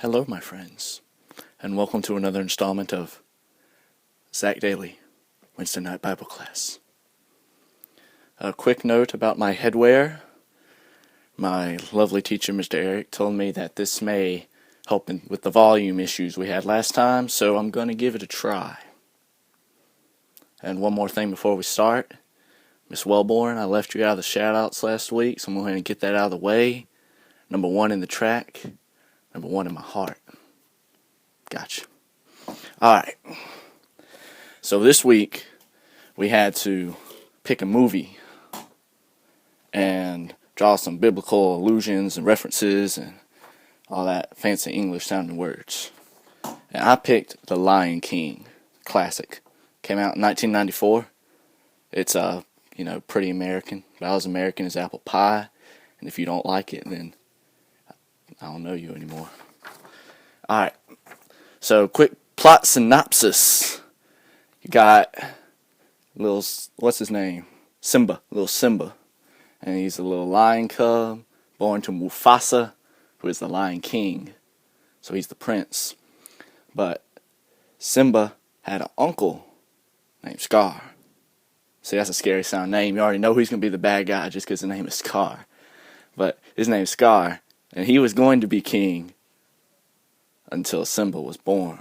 Hello, my friends, and welcome to another installment of Zach Daily, Wednesday Night Bible Class. A quick note about my headwear. My lovely teacher, Mr. Eric, told me that this may help with the volume issues we had last time, so I'm going to give it a try. And one more thing before we start. Miss Wellborn, I left you out of the shout-outs last week, so I'm going to get that out of the way. Number 1 in the track. Number 1 in my heart. Gotcha. Alright. So this week, we had to pick a movie and draw some biblical allusions and references and all that fancy English sounding words. And I picked The Lion King, classic. Came out in 1994. It's pretty American. About as American as apple pie. And if you don't like it, then I don't know you anymore. Alright, so quick plot synopsis. You got what's his name? Little Simba. And he's a little lion cub born to Mufasa, who is the Lion King. So he's the prince. But Simba had an uncle named Scar. See, that's a scary sound name. You already know he's going to be the bad guy just because his name is Scar. But his name's Scar. And he was going to be king until Simba was born.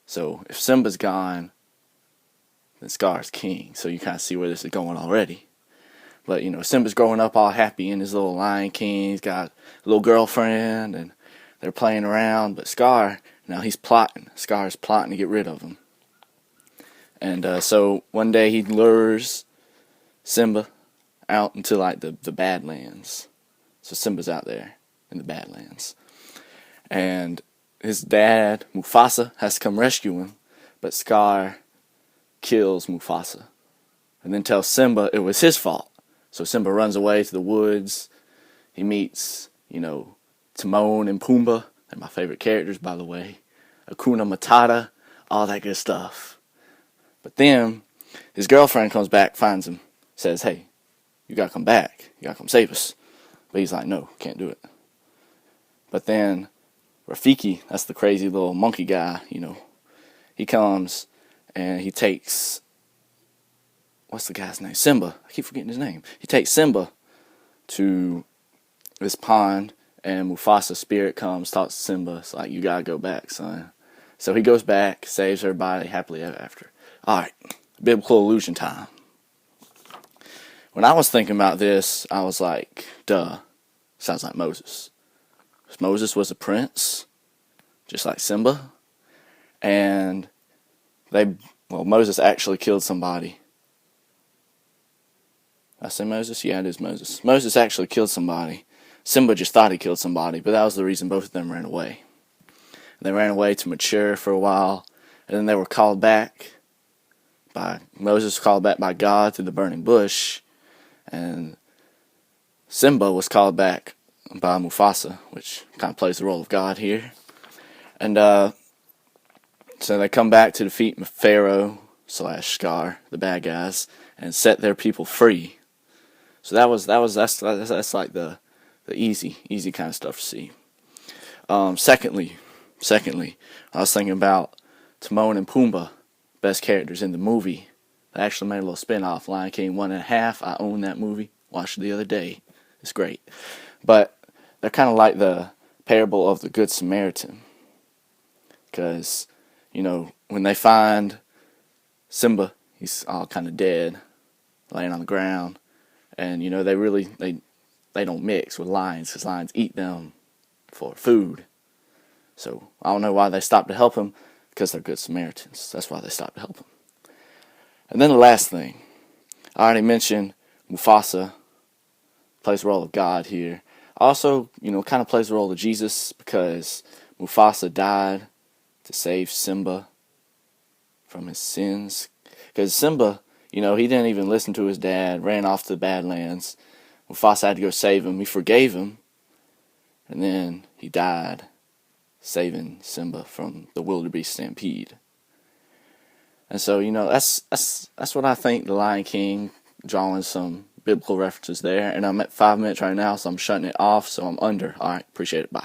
So if Simba's gone, then Scar's king. So you kind of see where this is going already. But, Simba's growing up all happy in his little Lion King. He's got a little girlfriend, and they're playing around. But Scar, now he's plotting. Scar's plotting to get rid of him. And so one day he lures Simba out into, the Badlands. So Simba's out there in the Badlands. And his dad, Mufasa, has to come rescue him. But Scar kills Mufasa. And then tells Simba it was his fault. So Simba runs away to the woods. He meets, Timon and Pumbaa. They're my favorite characters, by the way. Hakuna Matata, all that good stuff. But then his girlfriend comes back, finds him, says, hey, you gotta come back. You gotta come save us. But he's like, no, can't do it. But then Rafiki, that's the crazy little monkey guy, he comes and he takes, what's the guy's name? Simba. I keep forgetting his name. He takes Simba to this pond, and Mufasa's spirit comes, talks to Simba. It's like, you gotta go back, son. So he goes back, saves everybody, happily ever after. Alright, biblical allusion time. When I was thinking about this, I was like, duh, sounds like Moses. Moses was a prince, just like Simba. And Moses actually killed somebody. Did I say Moses? Yeah, it is Moses. Moses actually killed somebody. Simba just thought he killed somebody, but that was the reason both of them ran away. They ran away to mature for a while, and then they were called back Moses was called back by God through the burning bush. And Simba was called back by Mufasa, which kind of plays the role of God here. And so they come back to defeat Pharaoh / Scar, the bad guys, and set their people free. So that's like the easy kind of stuff to see. Secondly, I was thinking about Timon and Pumbaa, best characters in the movie. They actually made a little spin-off, Lion King 1.5. I own that movie. Watched it the other day. It's great. But they're kind of like the parable of the Good Samaritan. Because, when they find Simba, he's all kind of dead, laying on the ground. And, they don't mix with lions, because lions eat them for food. So, I don't know why they stopped to help him, because they're Good Samaritans. That's why they stopped to help him. And then the last thing. I already mentioned Mufasa plays the role of God here. Also, kind of plays the role of Jesus, because Mufasa died to save Simba from his sins. Because Simba, he didn't even listen to his dad, ran off to the Badlands. Mufasa had to go save him. He forgave him. And then he died saving Simba from the wildebeest stampede. And so, that's what I think The Lion King, drawing some biblical references there. And I'm at 5 minutes right now, so I'm shutting it off, so I'm under. All right, appreciate it. Bye.